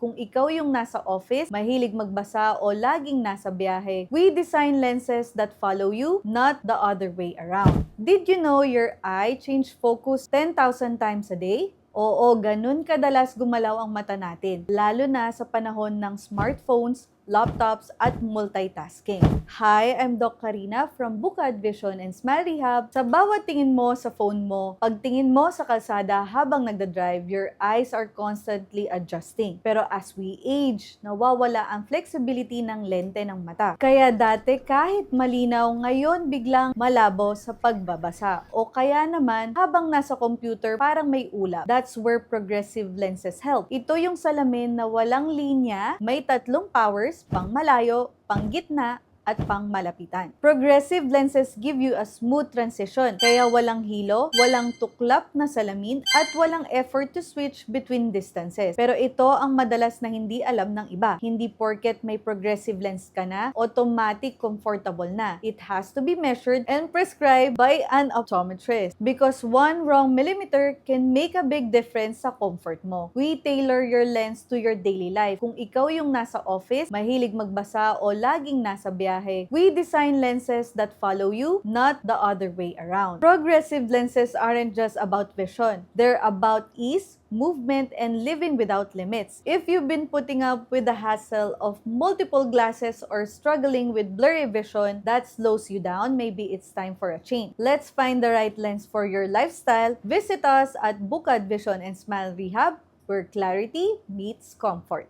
Kung ikaw yung nasa office, mahilig magbasa o laging nasa biyahe, we design lenses that follow you, not the other way around. Did you know your eye change focus 10,000 times a day? Oo, ganun kadalas gumalaw ang mata natin, lalo na sa panahon ng smartphones, laptops, at multitasking. Hi, I'm Doc Karina from Bukad Vision and Smile Rehab. Sa bawat tingin mo sa phone mo, pagtingin mo sa kalsada habang nagdadrive, your eyes are constantly adjusting. Pero as we age, nawawala ang flexibility ng lente ng mata. Kaya dati kahit malinaw, ngayon biglang malabo sa pagbabasa. O kaya naman, habang nasa computer, parang may ulap. That's where progressive lenses help. Ito yung salamin na walang linya, may tatlong powers, pang malayo, pang gitna, at pang malapitan. Progressive lenses give you a smooth transition, kaya walang hilo, walang tuklap na salamin, at walang effort to switch between distances. Pero ito ang madalas na hindi alam ng iba. Hindi porket may progressive lens ka na, automatic comfortable na. It has to be measured and prescribed by an optometrist because one wrong millimeter can make a big difference sa comfort mo. We tailor your lens to your daily life. Kung ikaw yung nasa office, mahilig magbasa o laging nasa biyahe, we design lenses that follow you, not the other way around. Progressive lenses aren't just about vision. They're about ease, movement, and living without limits. If you've been putting up with the hassle of multiple glasses or struggling with blurry vision that slows you down, maybe it's time for a change. Let's find the right lens for your lifestyle. Visit us at Bukad Vision and Smile Rehab, where clarity meets comfort.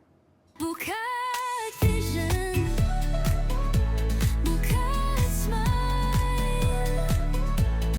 Bukad